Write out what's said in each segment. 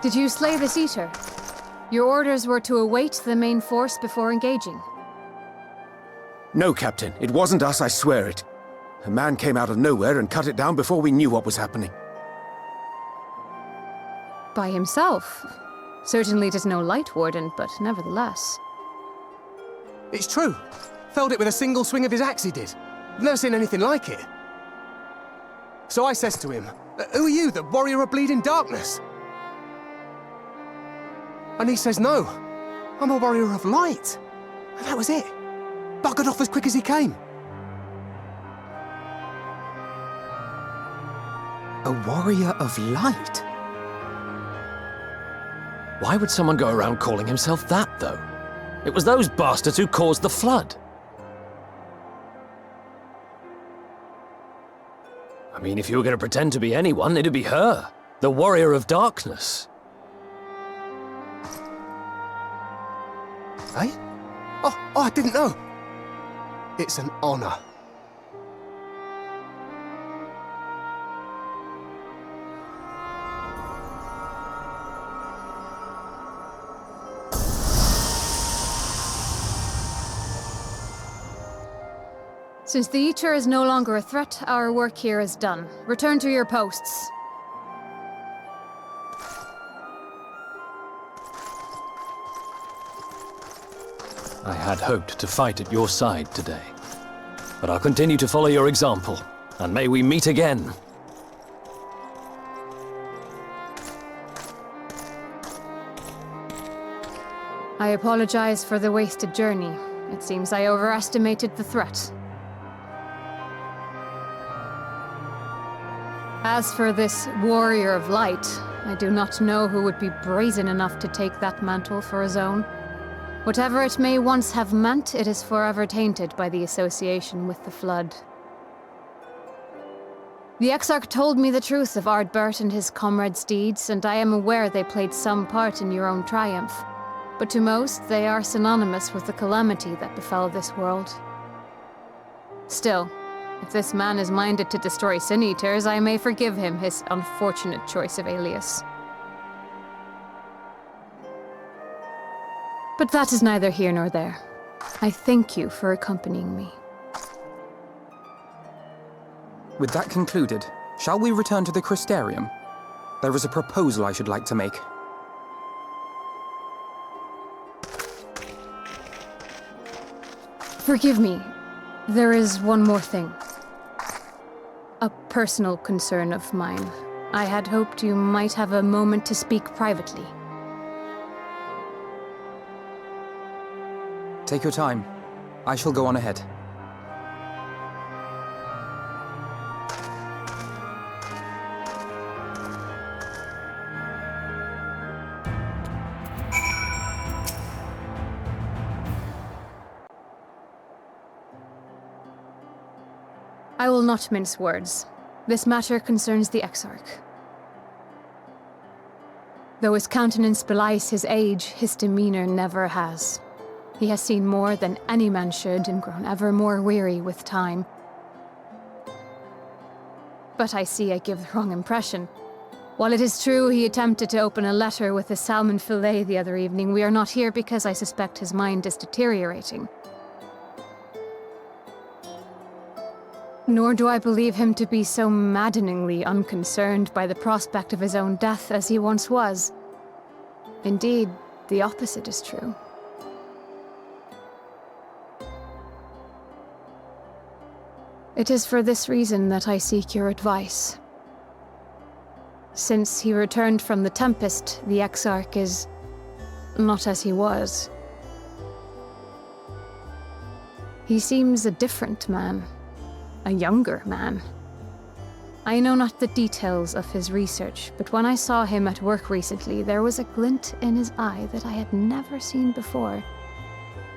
Did you slay this eater? Your orders were to await the main force before engaging. No, Captain. It wasn't us, I swear it. A man came out of nowhere and cut it down before we knew what was happening. By himself? Certainly it is no light warden, but nevertheless. It's true. Felled it with a single swing of his axe, he did. I've never seen anything like it. So I says to him, "Who are you, the warrior of bleeding darkness?" And he says, "No, I'm a warrior of light." And that was it. Buggered off as quick as he came. A warrior of light? Why would someone go around calling himself that, though? It was those bastards who caused the flood. I mean, if you were going to pretend to be anyone, it'd be her, the warrior of darkness. Eh? Oh, I didn't know. It's an honor. Since the Eater is no longer a threat, our work here is done. Return to your posts. I had hoped to fight at your side today, but I'll continue to follow your example, and may we meet again. I apologize for the wasted journey. It seems I overestimated the threat. As for this warrior of light, I do not know who would be brazen enough to take that mantle for his own. Whatever it may once have meant, it is forever tainted by the association with the Flood. The Exarch told me the truth of Ardbert and his comrades' deeds, and I am aware they played some part in your own triumph. But to most, they are synonymous with the calamity that befell this world. Still, if this man is minded to destroy Sin Eaters, I may forgive him his unfortunate choice of alias. But that is neither here nor there. I thank you for accompanying me. With that concluded, shall we return to the Crystarium? There is a proposal I should like to make. Forgive me. There is one more thing. A personal concern of mine. I had hoped you might have a moment to speak privately. Take your time. I shall go on ahead. I will not mince words. This matter concerns the Exarch. Though his countenance belies his age, his demeanor never has. He has seen more than any man should and grown ever more weary with time. But I see I give the wrong impression. While it is true he attempted to open a letter with a salmon fillet the other evening, we are not here because I suspect his mind is deteriorating. Nor do I believe him to be so maddeningly unconcerned by the prospect of his own death as he once was. Indeed, the opposite is true. It is for this reason that I seek your advice. Since he returned from the Tempest, the Exarch is not as he was. He seems a different man, a younger man. I know not the details of his research, but when I saw him at work recently, there was a glint in his eye that I had never seen before.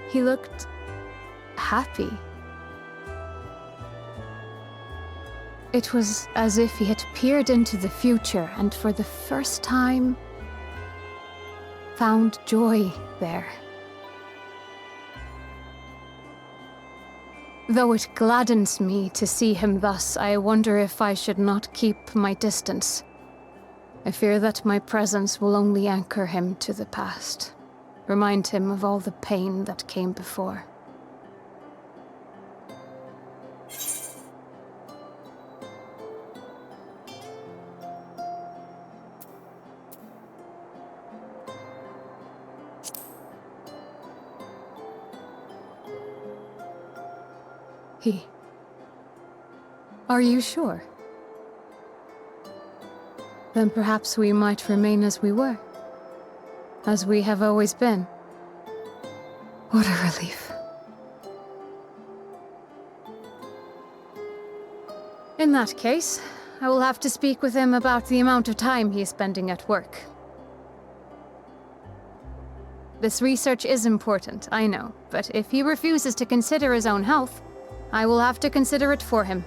He looked happy. It was as if he had peered into the future and for the first time found joy there. Though it gladdens me to see him thus, I wonder if I should not keep my distance. I fear that my presence will only anchor him to the past, remind him of all the pain that came before. Are you sure? Then perhaps we might remain as we were. As we have always been. What a relief. In that case, I will have to speak with him about the amount of time he is spending at work. This research is important, I know, but if he refuses to consider his own health, I will have to consider it for him.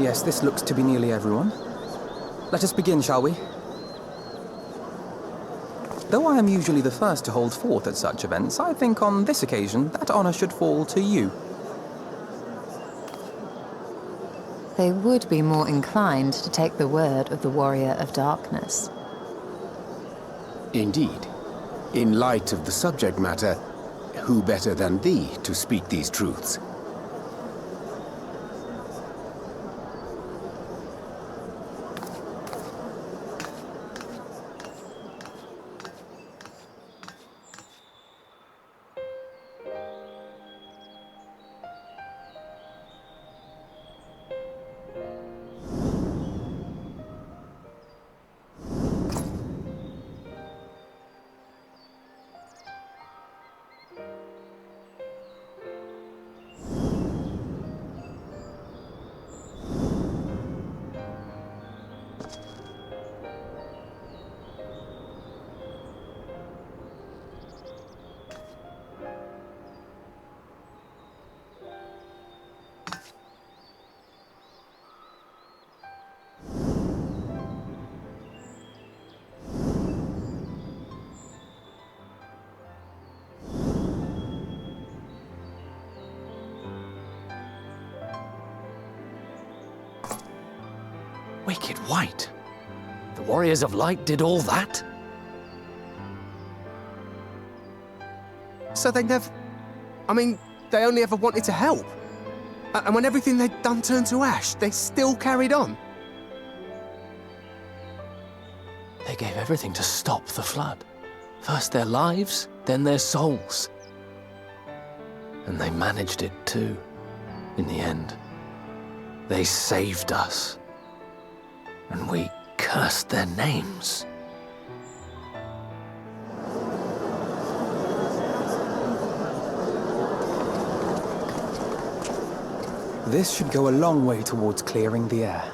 Yes, this looks to be nearly everyone. Let us begin, shall we? Though I am usually the first to hold forth at such events, I think on this occasion that honor should fall to you. They would be more inclined to take the word of the Warrior of Darkness. Indeed. In light of the subject matter, who better than thee to speak these truths? Wicked White? The Warriors of Light did all that? So they never... I mean, they only ever wanted to help. And when everything they'd done turned to ash, they still carried on. They gave everything to stop the flood. First their lives, then their souls. And they managed it too, in the end. They saved us. And we cursed their names. This should go a long way towards clearing the air.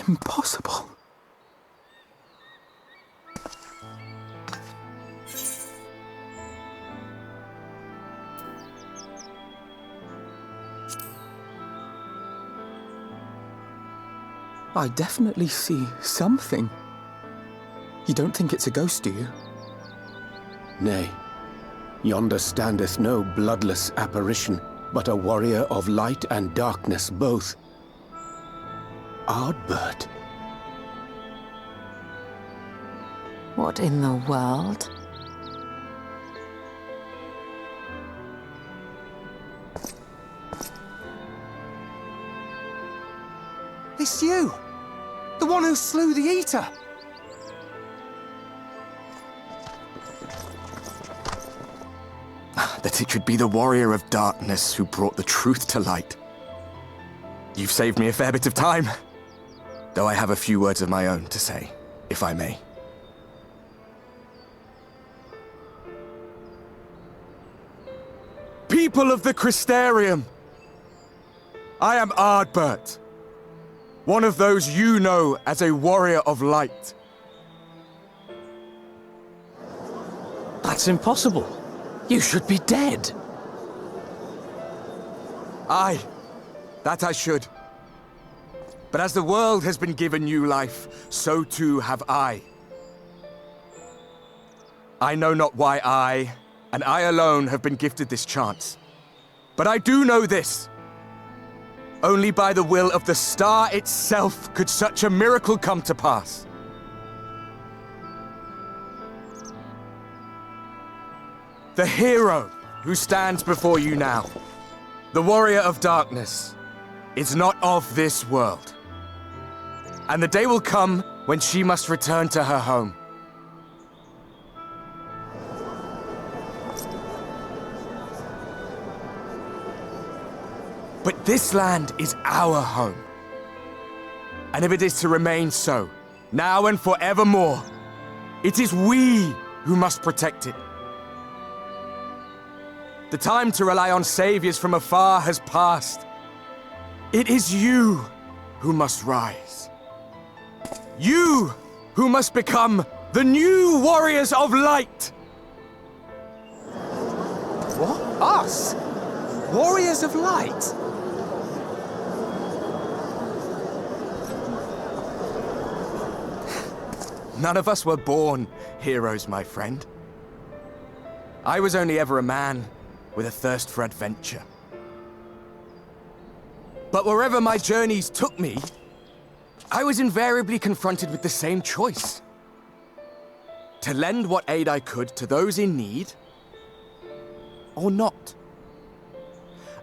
Impossible. I definitely see something. You don't think it's a ghost, do you? Nay, yonder standeth no bloodless apparition, but a warrior of light and darkness both. Ardbert. What in the world? It's you! The one who slew the Eater! That it should be the Warrior of Darkness who brought the truth to light. You've saved me a fair bit of time, though I have a few words of my own to say, if I may. People of the Crystarium! I am Ardbert, one of those you know as a Warrior of Light. That's impossible. You should be dead. Aye, that I should. But as the world has been given new life, so too have I. I know not why I, and I alone, have been gifted this chance. But I do know this. Only by the will of the star itself could such a miracle come to pass. The hero who stands before you now, the Warrior of Darkness, is not of this world. And the day will come when she must return to her home. But this land is our home. And if it is to remain so, now and forevermore, It is we who must protect it. The time to rely on saviors from afar has passed. It is you who must rise. You who must become the new warriors of light! What? Us? Warriors of light? None of us were born heroes, my friend. I was only ever a man with a thirst for adventure. But wherever my journeys took me, I was invariably confronted with the same choice. To lend what aid I could to those in need, or not.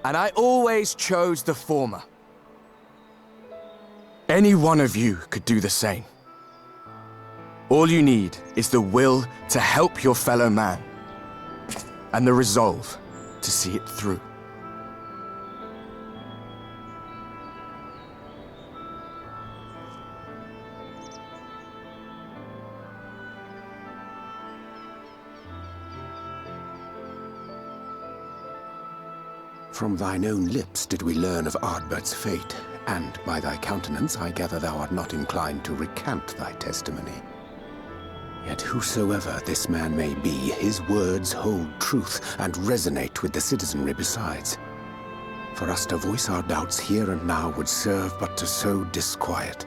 And I always chose the former. Any one of you could do the same. All you need is the will to help your fellow man, and the resolve to see it through. From thine own lips did we learn of Ardbert's fate, and by thy countenance I gather thou art not inclined to recant thy testimony. Yet whosoever this man may be, his words hold truth and resonate with the citizenry besides. For us to voice our doubts here and now would serve but to sow disquiet.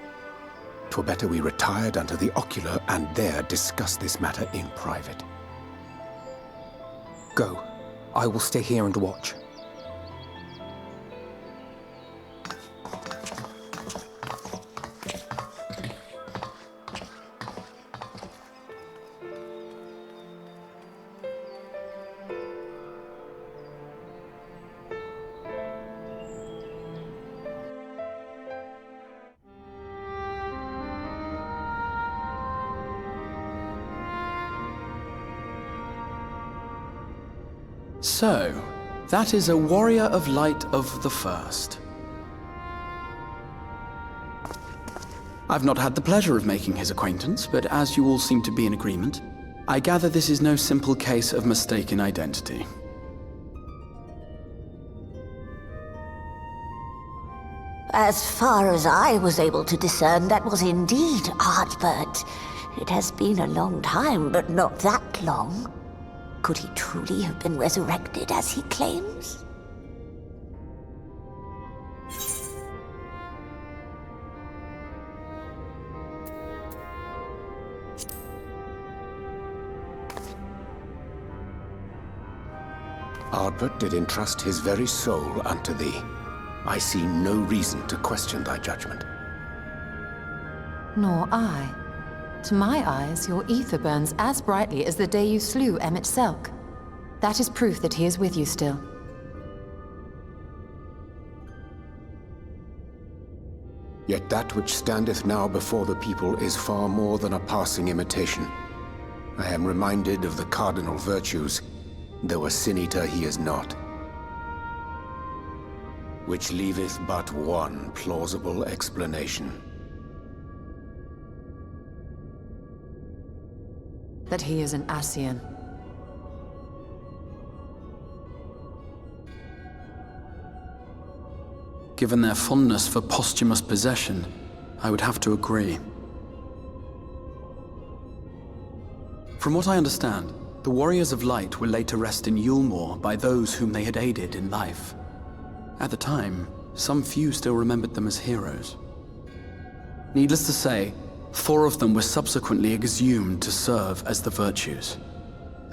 'Twere better we retired unto the ocular and there discuss this matter in private. Go. I will stay here and watch. So, that is a warrior of light of the first. I've not had the pleasure of making his acquaintance, but as you all seem to be in agreement, I gather this is no simple case of mistaken identity. As far as I was able to discern, that was indeed Ardbert. It has been a long time, but not that long. Could he truly have been resurrected as he claims? Ardbert did entrust his very soul unto thee. I see no reason to question thy judgment. Nor I. To my eyes, your ether burns as brightly as the day you slew Emmett Selk. That is proof that he is with you still. Yet that which standeth now before the people is far more than a passing imitation. I am reminded of the cardinal virtues, though a sin-eater he is not. Which leaveth but one plausible explanation. That he is an Ascian. Given their fondness for posthumous possession, I would have to agree. From what I understand, the Warriors of Light were laid to rest in Yulmore by those whom they had aided in life. At the time, some few still remembered them as heroes. Needless to say, 4 of them were subsequently exhumed to serve as the virtues.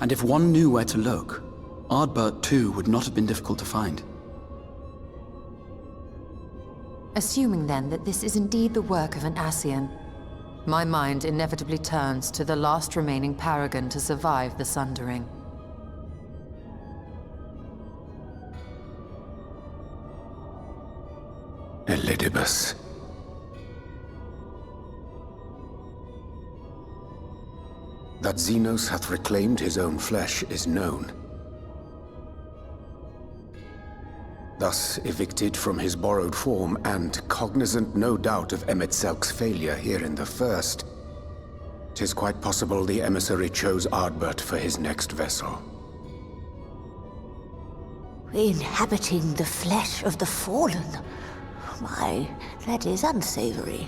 And if one knew where to look, Ardbert too would not have been difficult to find. Assuming then that this is indeed the work of an Ascian, my mind inevitably turns to the last remaining paragon to survive the Sundering. Elidibus. That Xenos hath reclaimed his own flesh is known. Thus evicted from his borrowed form, and cognizant no doubt of Emmett Selk's failure here in the first, 'Tis quite possible the emissary chose Ardbert for his next vessel. Inhabiting the flesh of the fallen. My, that is unsavory.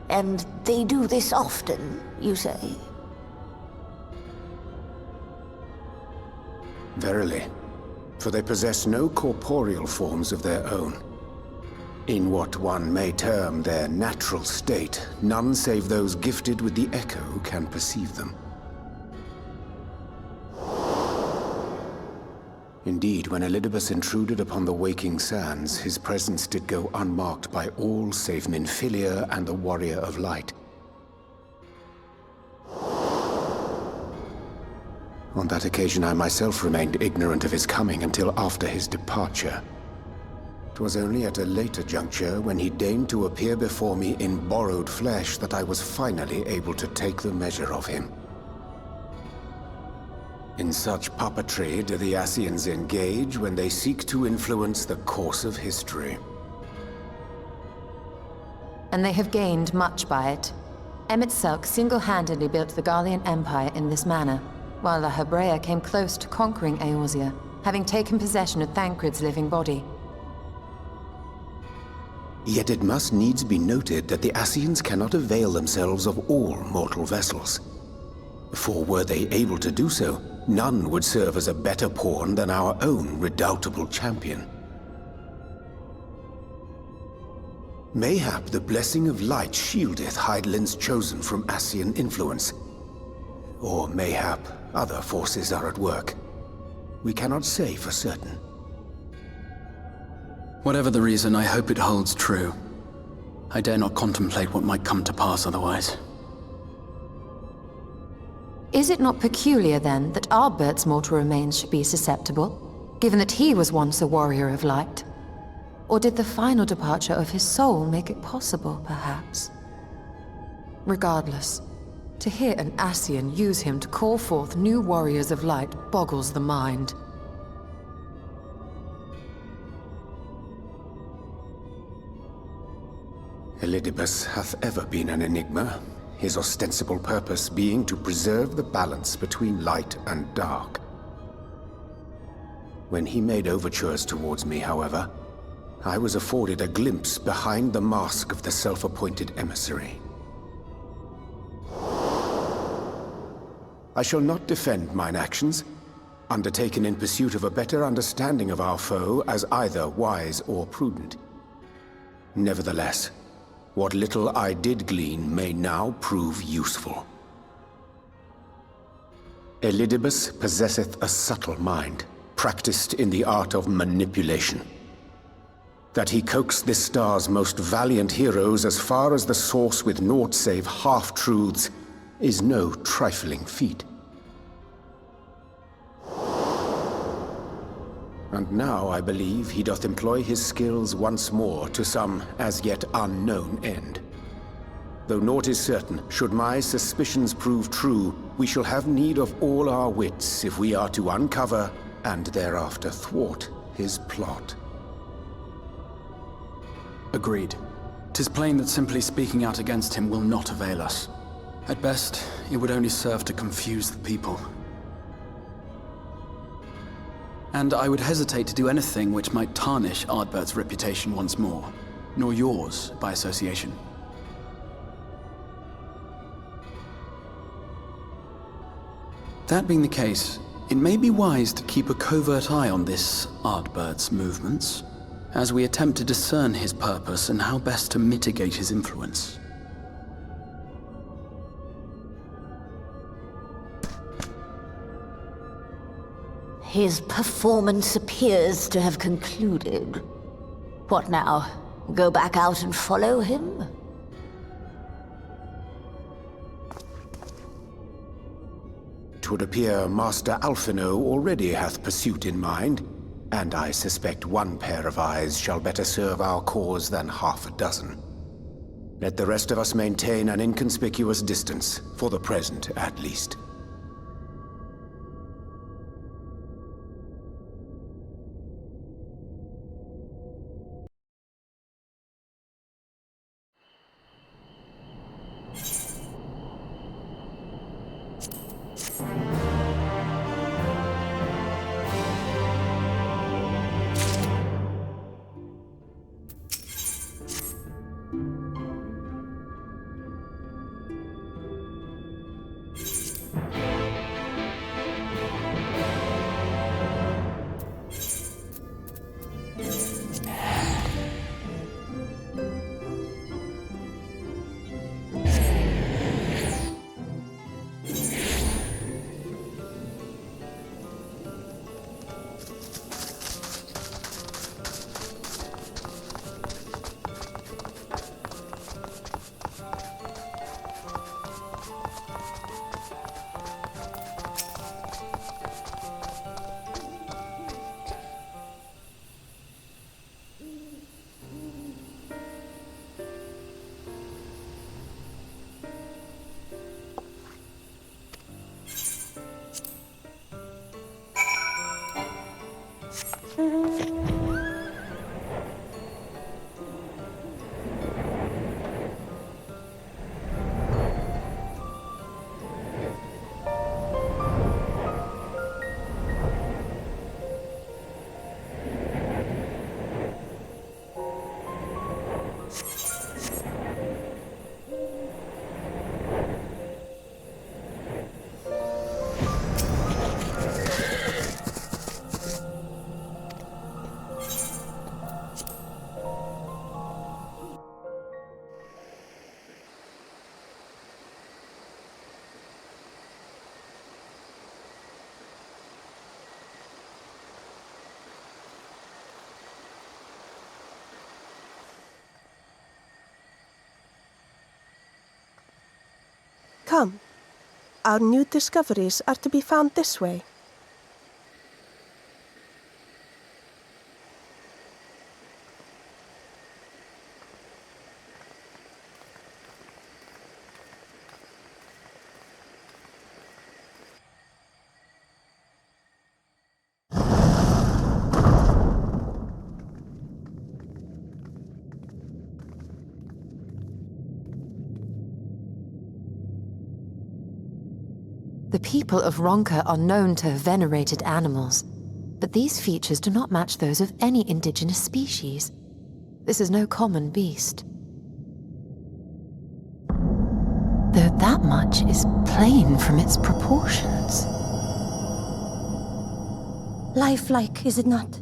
And they do this often, you say? Verily, for they possess no corporeal forms of their own. In what one may term their natural state, none save those gifted with the echo can perceive them. Indeed, when Elidibus intruded upon the waking sands, his presence did go unmarked by all save Minfilia and the Warrior of Light. On that occasion, I myself remained ignorant of his coming until after his departure. It was only at a later juncture, when he deigned to appear before me in borrowed flesh, that I was finally able to take the measure of him. In such puppetry do the Ascians engage when they seek to influence the course of history. And they have gained much by it. Emmet Selk single-handedly built the Garlean Empire in this manner, while the Hebrea came close to conquering Eorzea, having taken possession of Thancred's living body. Yet it must needs be noted that the Ascians cannot avail themselves of all mortal vessels. For were they able to do so, none would serve as a better pawn than our own redoubtable champion. Mayhap the blessing of light shieldeth Hydaelyn's chosen from Ascian influence. Or mayhap other forces are at work. We cannot say for certain. Whatever the reason, I hope it holds true. I dare not contemplate what might come to pass otherwise. Is it not peculiar, then, that Ardbert's mortal remains should be susceptible, given that he was once a warrior of light? Or did the final departure of his soul make it possible, perhaps? Regardless, to hear an Ascian use him to call forth new warriors of light boggles the mind. Elidibus hath ever been an enigma, his ostensible purpose being to preserve the balance between light and dark. When he made overtures towards me, however, I was afforded a glimpse behind the mask of the self-appointed emissary. I shall not defend mine actions, undertaken in pursuit of a better understanding of our foe as either wise or prudent. Nevertheless, what little I did glean may now prove useful. Elidibus possesseth a subtle mind, practiced in the art of manipulation. That he coaxed this star's most valiant heroes as far as the source with naught save half-truths is no trifling feat. And now I believe he doth employ his skills once more to some as yet unknown end. Though naught is certain, should my suspicions prove true, we shall have need of all our wits if we are to uncover and thereafter thwart his plot. Agreed. 'Tis plain that simply speaking out against him will not avail us. At best, it would only serve to confuse the people. And I would hesitate to do anything which might tarnish Ardbert's reputation once more, nor yours by association. That being the case, it may be wise to keep a covert eye on this Ardbert's movements, as we attempt to discern his purpose and how best to mitigate his influence. His performance appears to have concluded. What now? Go back out and follow him? 'Twould appear Master Alphino already hath pursuit in mind, and I suspect one pair of eyes shall better serve our cause than half a dozen. Let the rest of us maintain an inconspicuous distance, for the present at least. Come. Our new discoveries are to be found this way. The people of Ronka are known to have venerated animals, but these features do not match those of any indigenous species. This is no common beast. Though that much is plain from its proportions. Lifelike, is it not?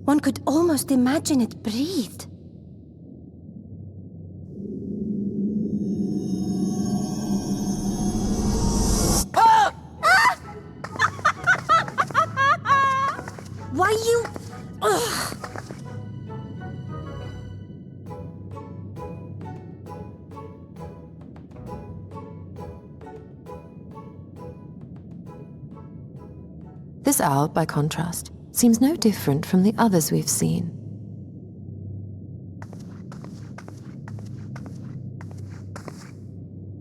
One could almost imagine it breathed. Why you... Ugh. This owl, by contrast, seems no different from the others we've seen.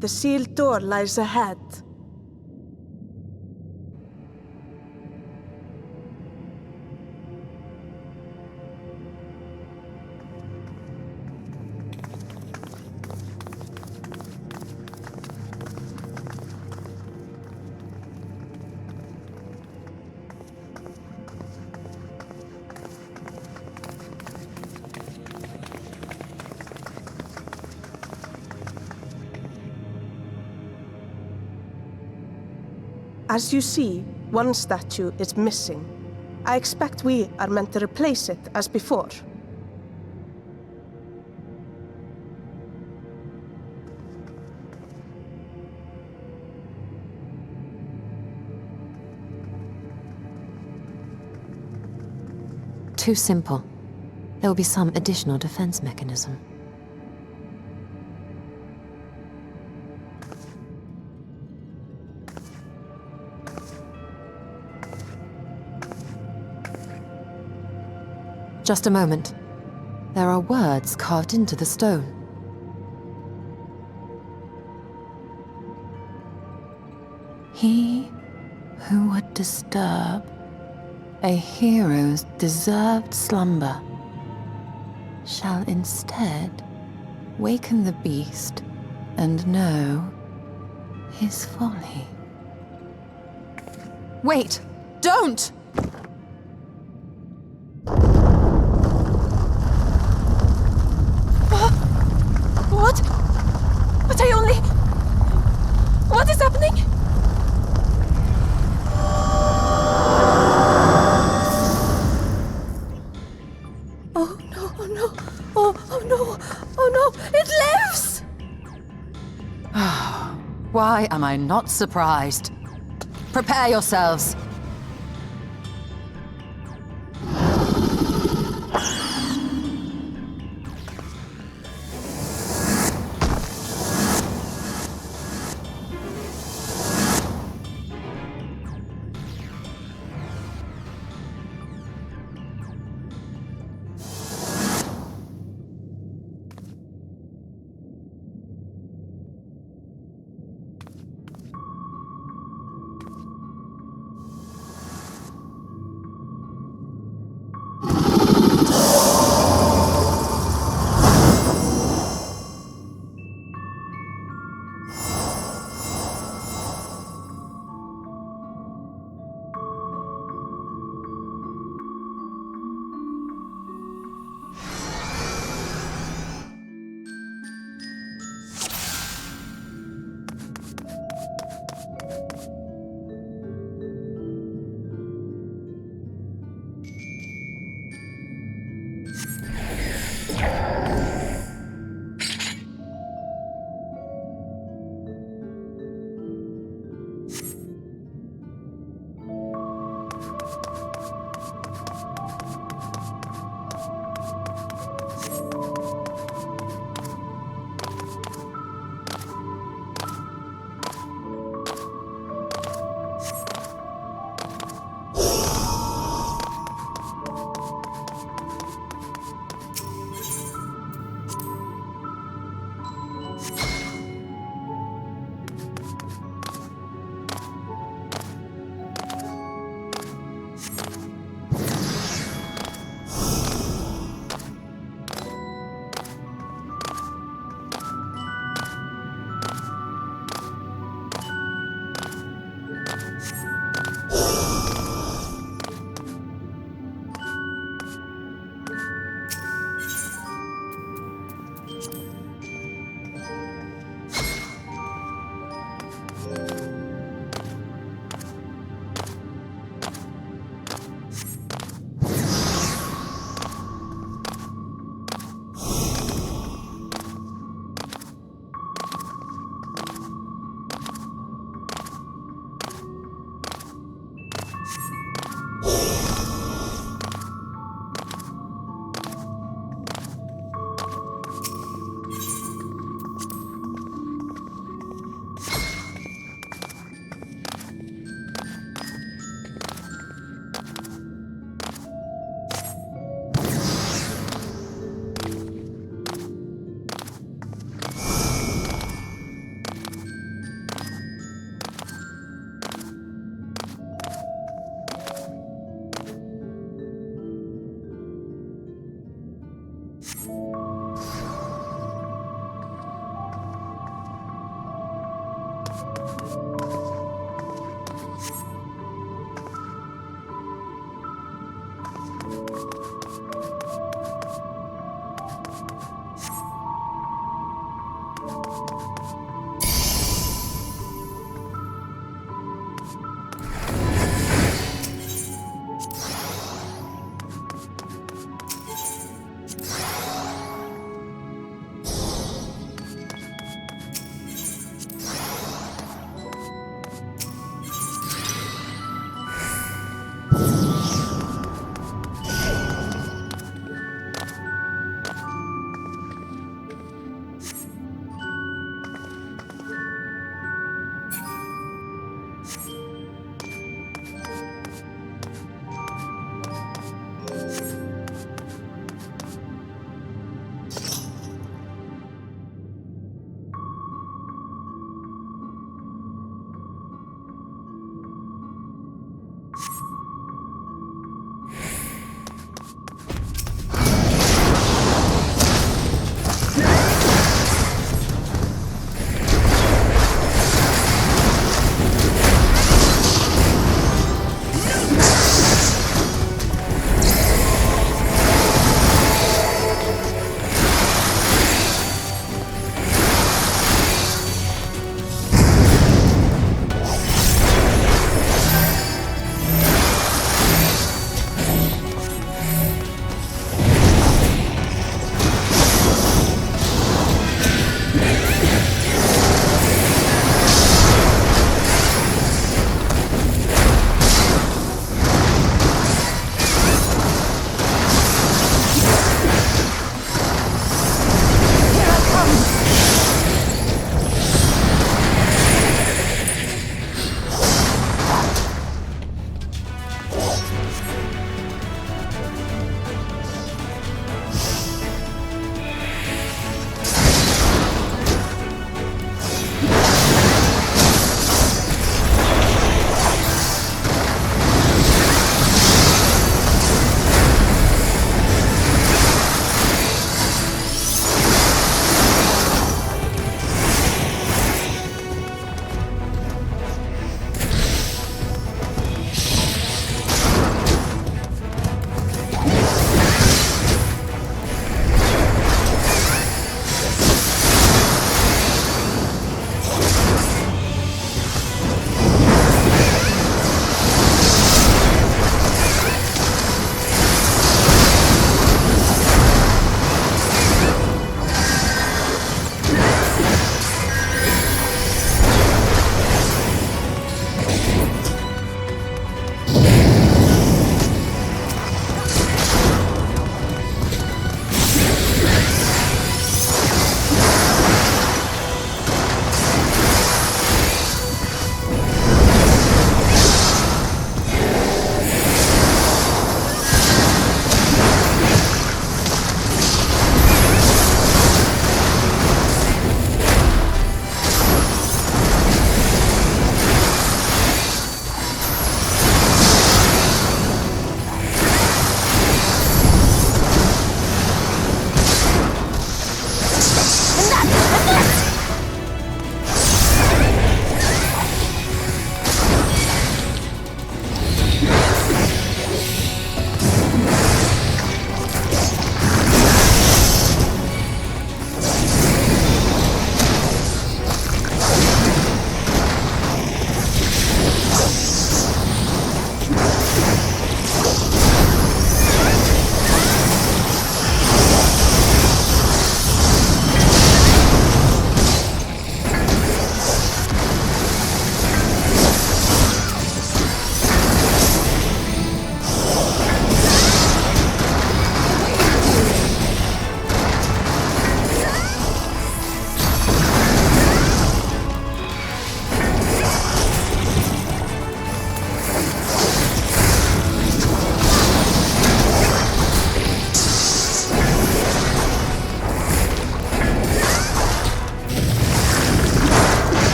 The sealed door lies ahead. As you see, one statue is missing. I expect we are meant to replace it as before. Too simple. There will be some additional defense mechanism. Just a moment. There are words carved into the stone. He who would disturb a hero's deserved slumber shall instead waken the beast and know his folly. Wait! Don't! What? But I only... What is happening? Oh no, oh no, oh no, oh no, it lives! Why am I not surprised? Prepare yourselves.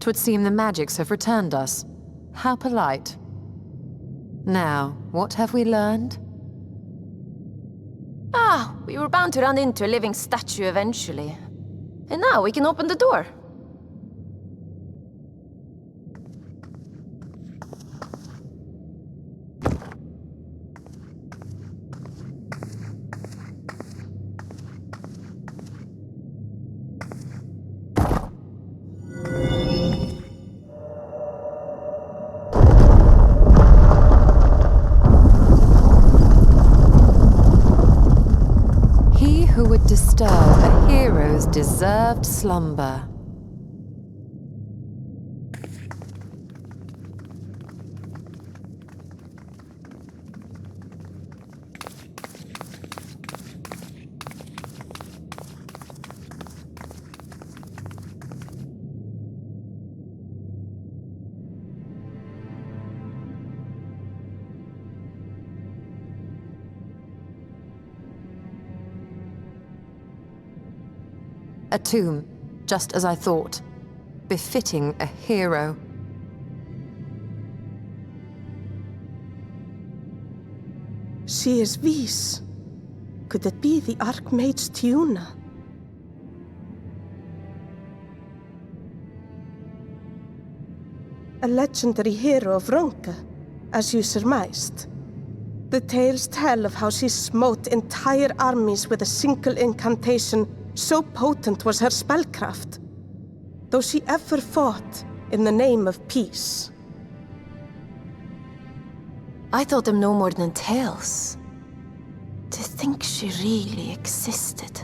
'Twould seem the magics have returned us. How polite. Now, what have we learned? Ah, we were bound to run into a living statue eventually. And now we can open the door. Who would disturb a hero's deserved slumber? A tomb, just as I thought. Befitting a hero. She is Vis. Could it be the Archmage's Tiuna? A legendary hero of Ronka, as you surmised. The tales tell of how she smote entire armies with a single incantation. So potent was her spellcraft, though she ever fought in the name of peace. I thought them no more than tales. To think she really existed.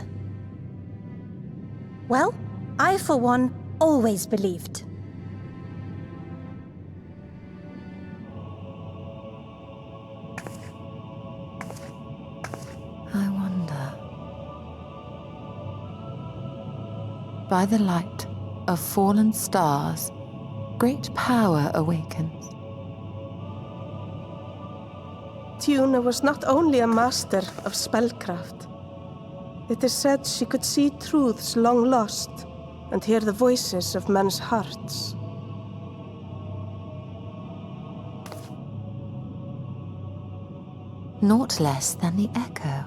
Well, I for one always believed. I wonder. By the light of fallen stars, great power awakens. Tiuna was not only a master of spellcraft. It is said she could see truths long lost and hear the voices of men's hearts. Naught less than the echo.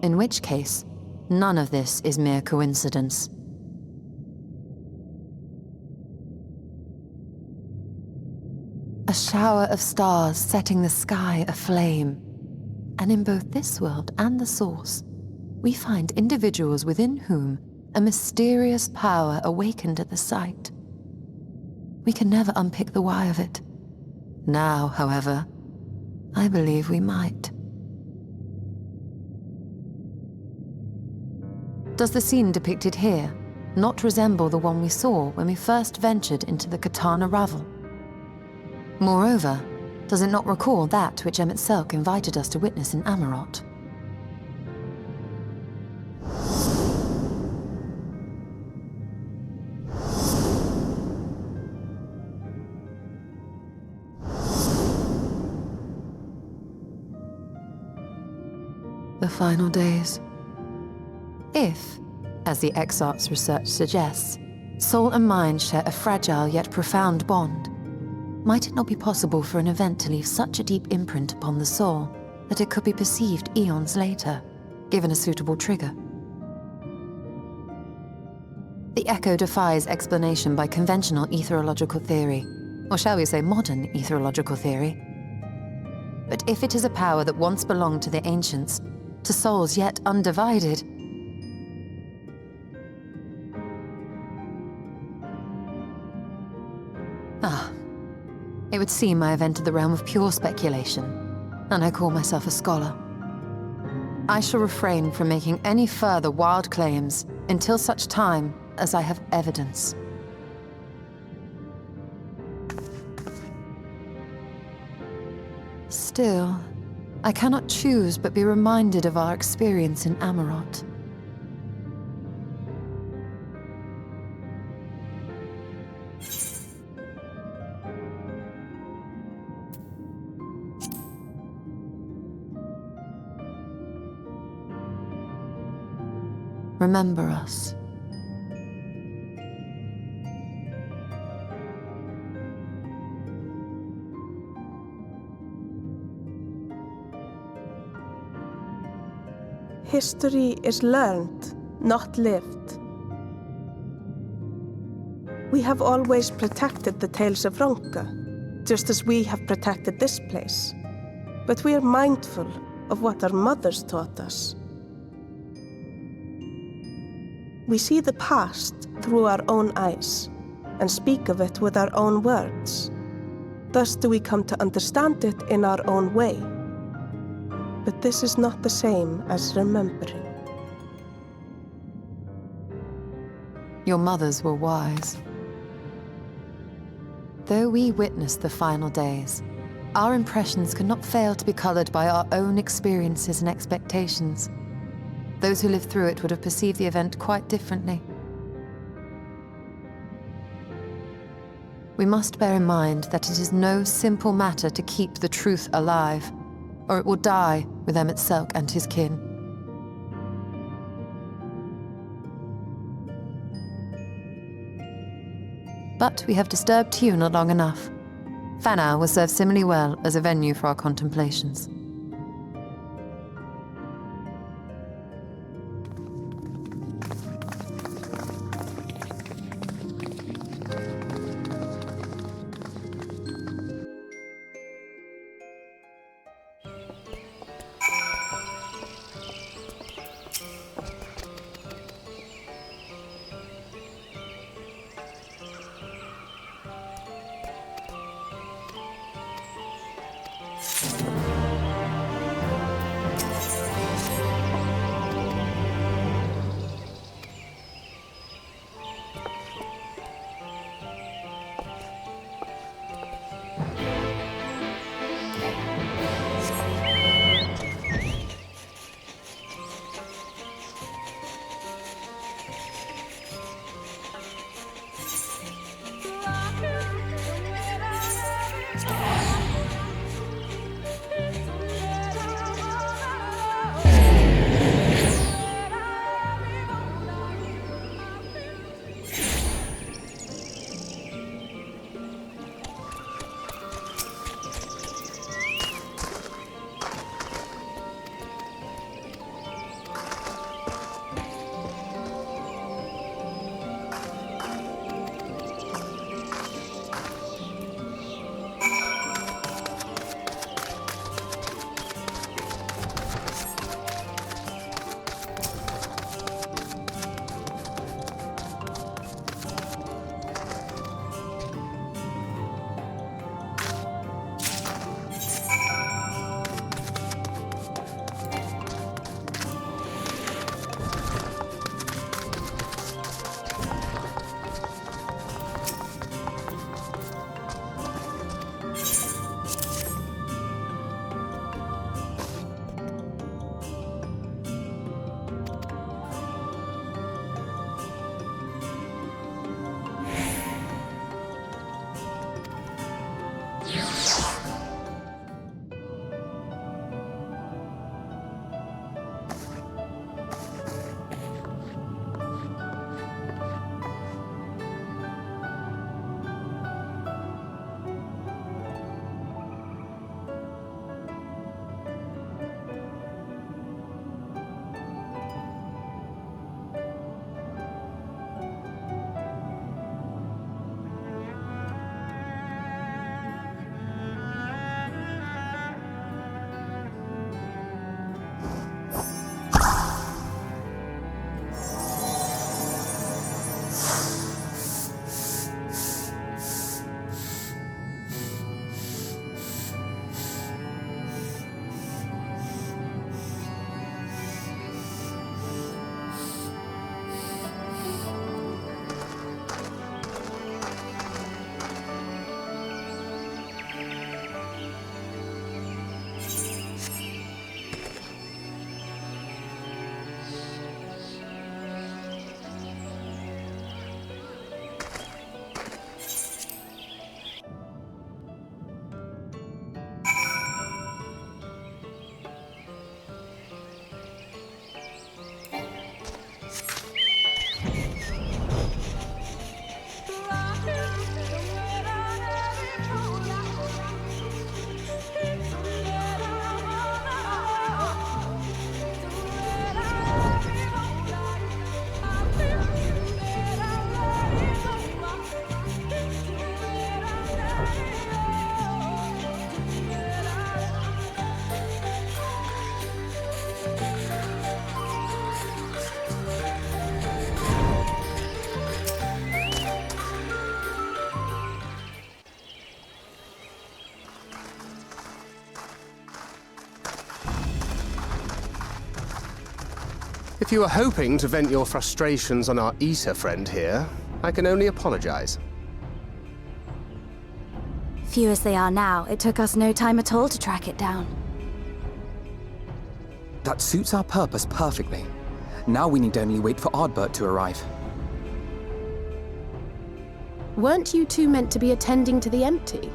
In which case, none of this is mere coincidence. A shower of stars setting the sky aflame. And in both this world and the Source, we find individuals within whom a mysterious power awakened at the sight. We can never unpick the why of it. Now, however, I believe we might. Does the scene depicted here not resemble the one we saw when we first ventured into the Katana Ravel? Moreover, does it not recall that which Emmett Selk invited us to witness in Amarot? The final days. If, as the Exarch's research suggests, soul and mind share a fragile yet profound bond, might it not be possible for an event to leave such a deep imprint upon the soul that it could be perceived eons later, given a suitable trigger? The echo defies explanation by conventional etherological theory, or shall we say modern etherological theory. But if it is a power that once belonged to the ancients, to souls yet undivided, it would seem I have entered the realm of pure speculation, and I call myself a scholar. I shall refrain from making any further wild claims until such time as I have evidence. Still, I cannot choose but be reminded of our experience in Amarot. Remember us. History is learned, not lived. We have always protected the tales of Ronka, just as we have protected this place. But we are mindful of what our mothers taught us. We see the past through our own eyes and speak of it with our own words. Thus do we come to understand it in our own way. But this is not the same as remembering. Your mothers were wise. Though we witnessed the final days, our impressions cannot fail to be colored by our own experiences and expectations. Those who lived through it would have perceived the event quite differently. We must bear in mind that it is no simple matter to keep the truth alive, or it will die with Emmett Selk and his kin. But we have disturbed Tuna long enough. Fanau will serve similarly well as a venue for our contemplations. If you were hoping to vent your frustrations on our eater friend here, I can only apologize. Few as they are now, it took us no time at all to track it down. That suits our purpose perfectly. Now we need only wait for Ardbert to arrive. Weren't you two meant to be attending to the empty?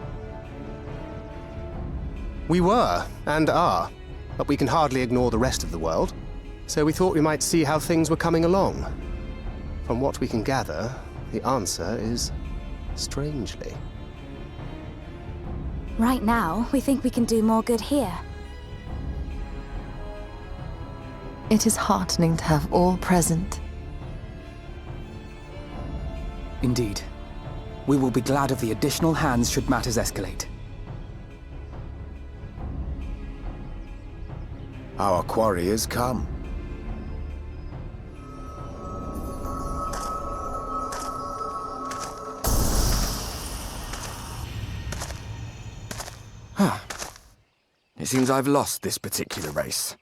We were, and are, but we can hardly ignore the rest of the world. So we thought we might see how things were coming along. From what we can gather, the answer is strangely. Right now, we think we can do more good here. It is heartening to have all present. Indeed. We will be glad of the additional hands should matters escalate. Our quarry is come. It seems I've lost this particular race.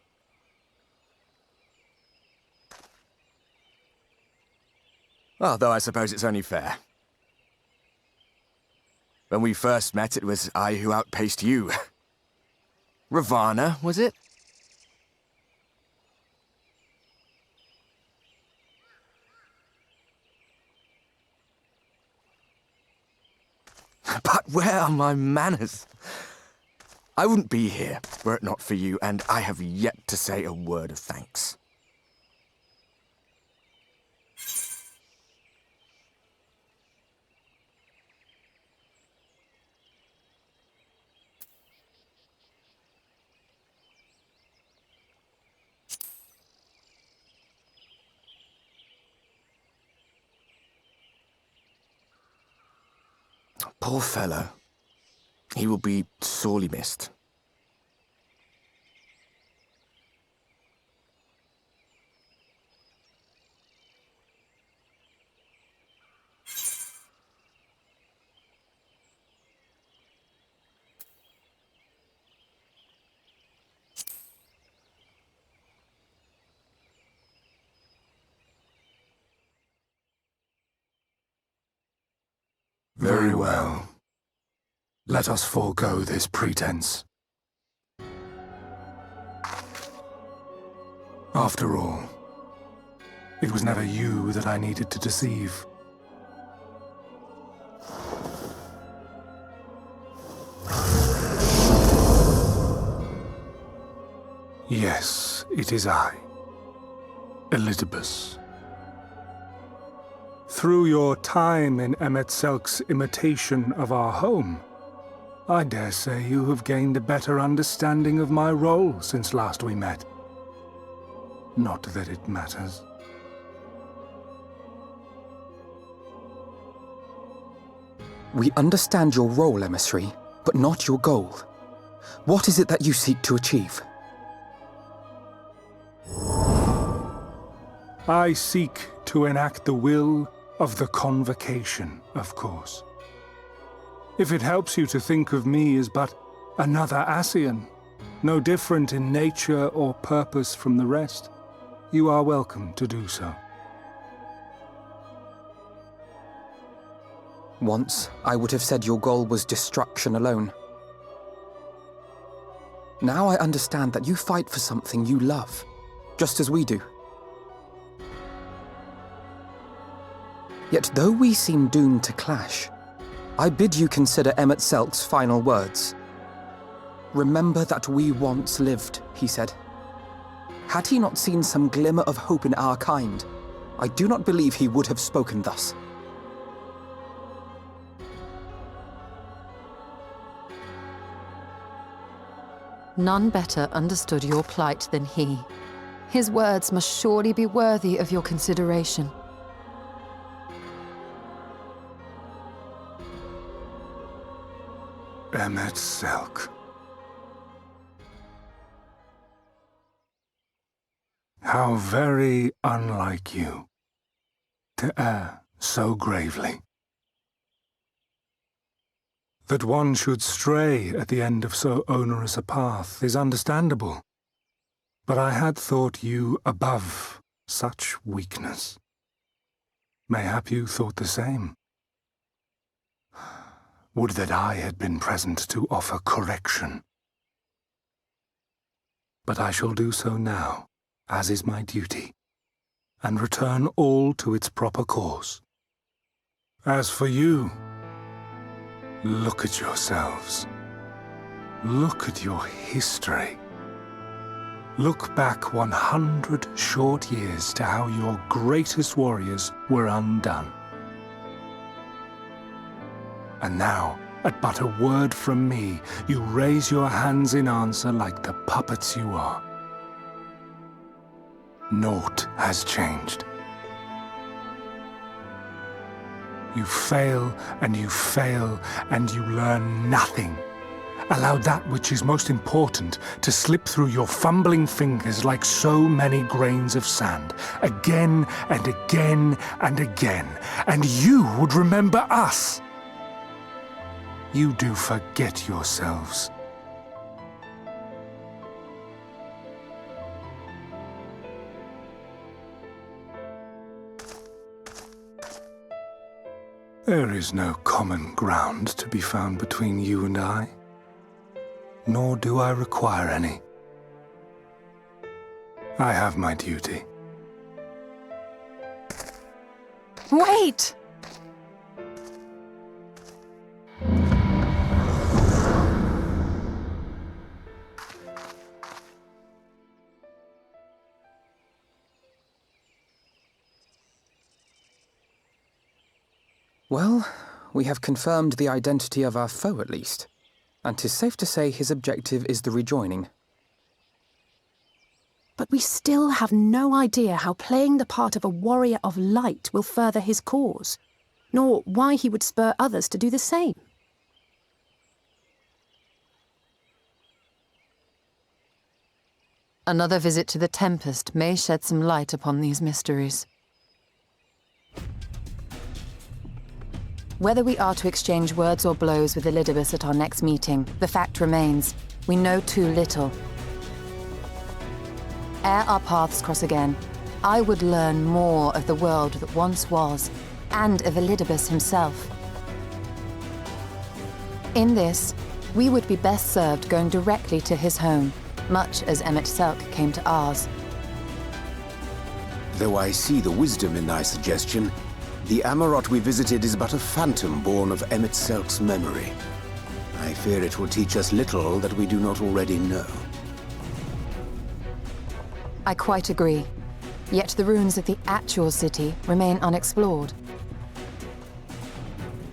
Although I suppose it's only fair. When we first met, it was I who outpaced you. Ravana, was it? But where are my manners? I wouldn't be here were it not for you, and I have yet to say a word of thanks. Poor fellow. He will be sorely missed. Very well. Let us forego this pretense. After all, it was never you that I needed to deceive. Yes, it is I, Elizabeth. Through your time in Emetselk's imitation of our home, I dare say you have gained a better understanding of my role since last we met. Not that it matters. We understand your role, emissary, but not your goal. What is it that you seek to achieve? I seek to enact the will of the Convocation, of course. If it helps you to think of me as but another Ascian, no different in nature or purpose from the rest, you are welcome to do so. Once, I would have said your goal was destruction alone. Now I understand that you fight for something you love, just as we do. Yet though we seem doomed to clash, I bid you consider Emetselk's final words. Remember that we once lived, he said. Had he not seen some glimmer of hope in our kind, I do not believe he would have spoken thus. None better understood your plight than he. His words must surely be worthy of your consideration. Emetselk. How very unlike you to err so gravely. That one should stray at the end of so onerous a path is understandable, but I had thought you above Such weakness. Mayhap you thought the same. Would that I had been present to offer correction. But I shall do so now, as is my duty, and return all to its proper course. As for you, look at yourselves. Look at your history. Look back 100 short years to how your greatest warriors were undone. And now, at but a word from me, you raise your hands in answer like the puppets you are. Naught has changed. You fail, and you fail, and you learn nothing. Allow that which is most important to slip through your fumbling fingers like so many grains of sand, again and again and again, and you would remember us. You do forget yourselves. There is no common ground to be found between you and I, nor do I require any. I have my duty. Wait! Well, we have confirmed the identity of our foe at least, and 'tis safe to say his objective is the rejoining. But we still have no idea how playing the part of a warrior of light will further his cause, nor why he would spur others to do the same. Another visit to the Tempest may shed some light upon these mysteries. Whether we are to exchange words or blows with Elidibus at our next meeting, the fact remains, we know too little. Ere our paths cross again, I would learn more of the world that once was, and of Elidibus himself. In this, we would be best served going directly to his home, much as Emmet Selk came to ours. Though I see the wisdom in thy suggestion, the Amarot we visited is but a phantom born of Emmet Selk's memory. I fear it will teach us little that we do not already know. I quite agree. Yet the ruins of the actual city remain unexplored.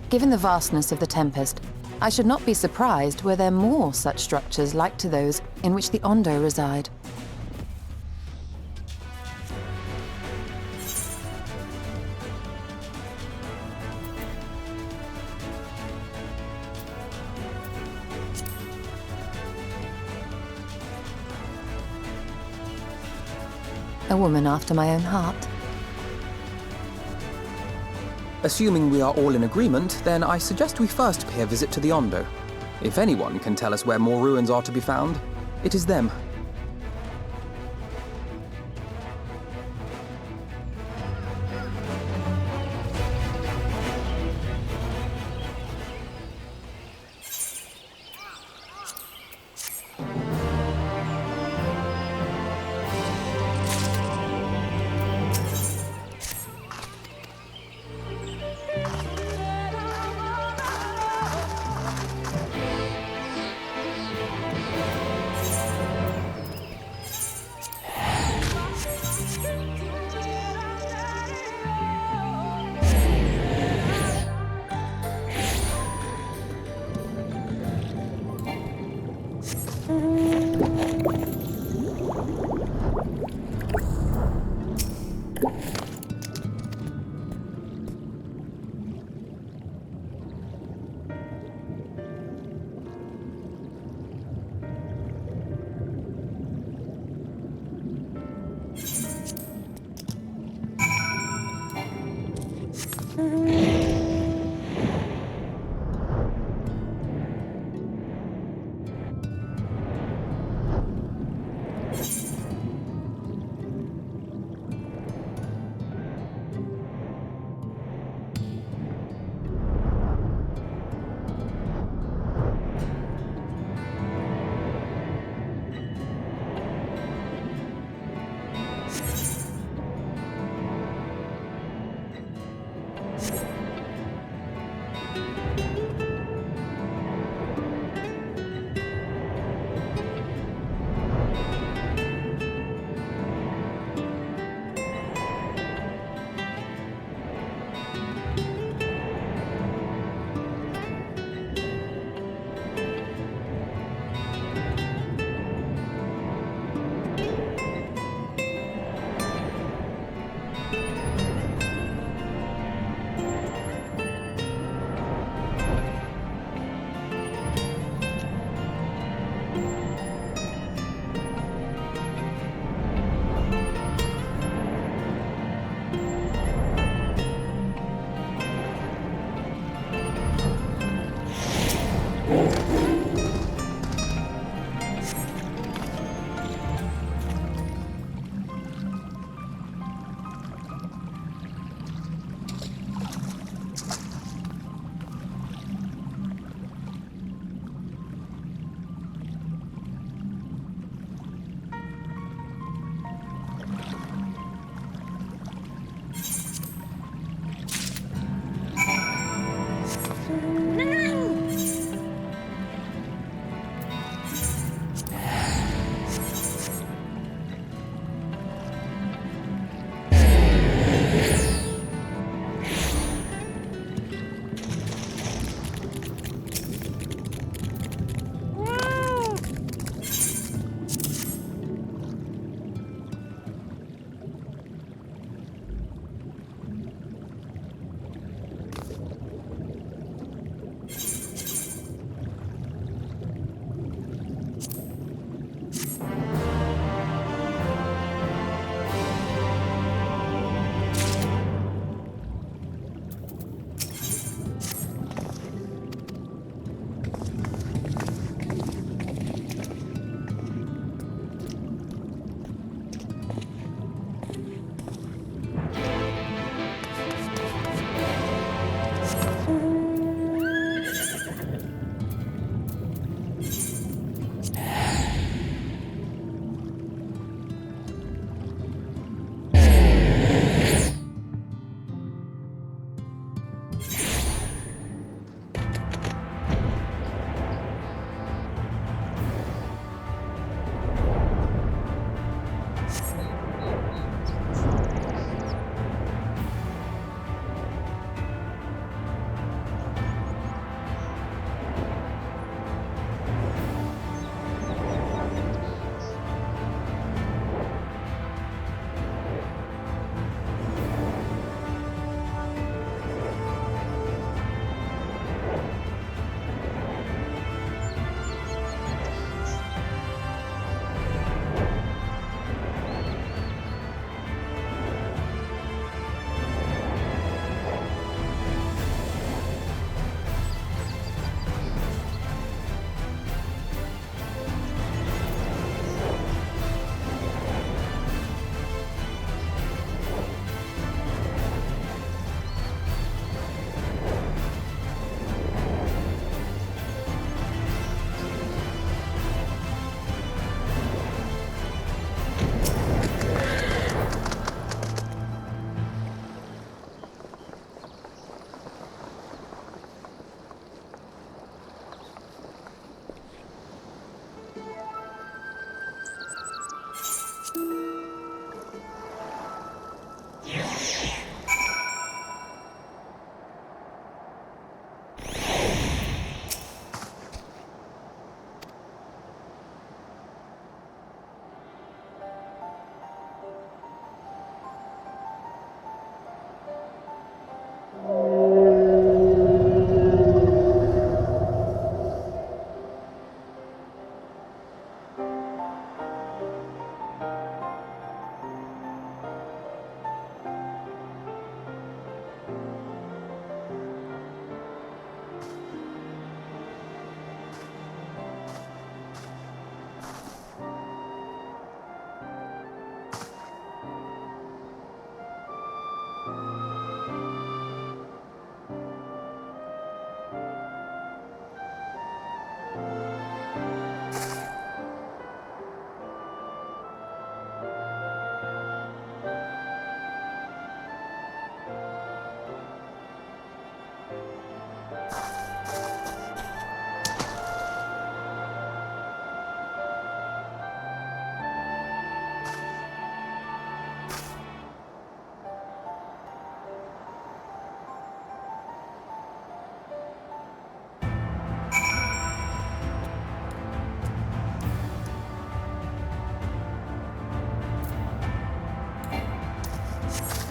Given the vastness of the Tempest, I should not be surprised were there more such structures like to those in which the Ondo reside. A woman after my own heart. Assuming we are all in agreement, then I suggest we first pay a visit to the Ondo. If anyone can tell us where more ruins are to be found, it is them.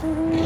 Lo,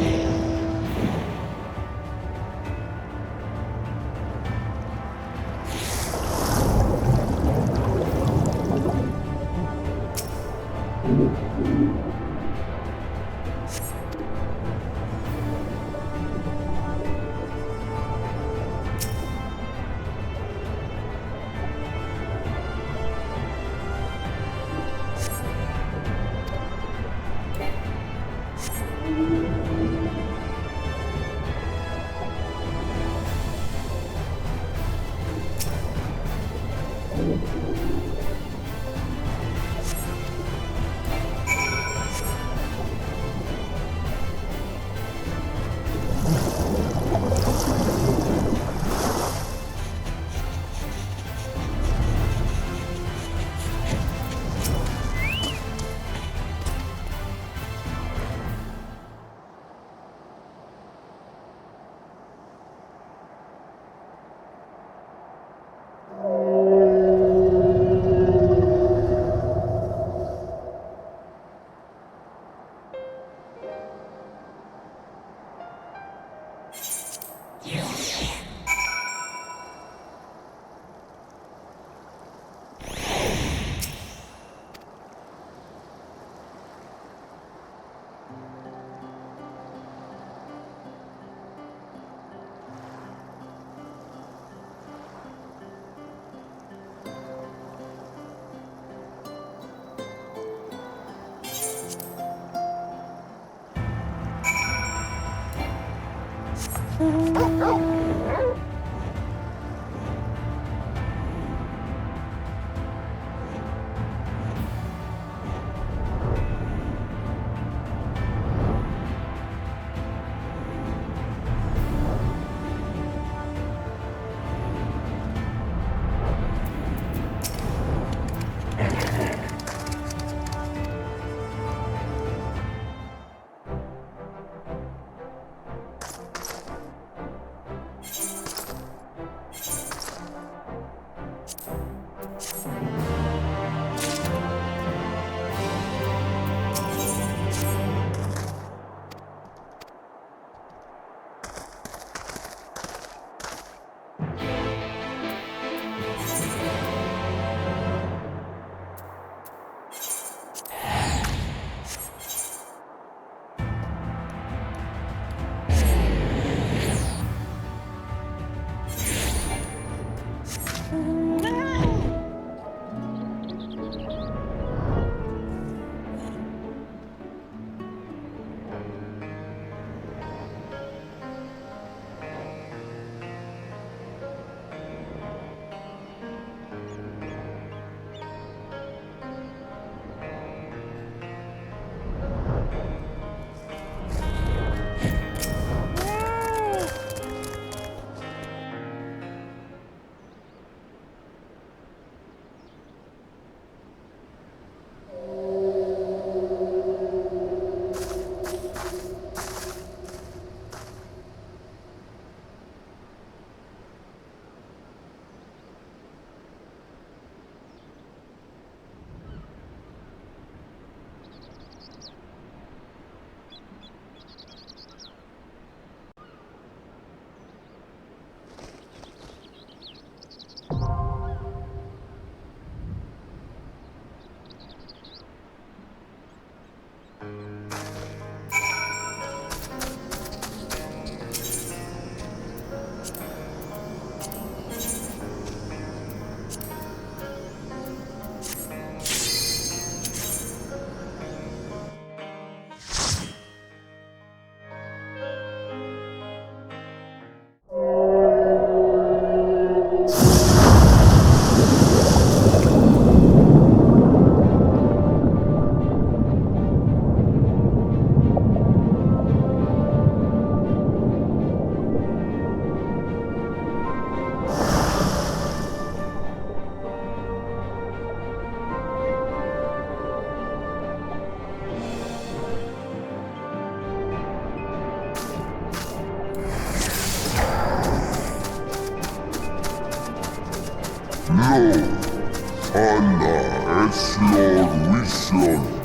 Allah es your vision.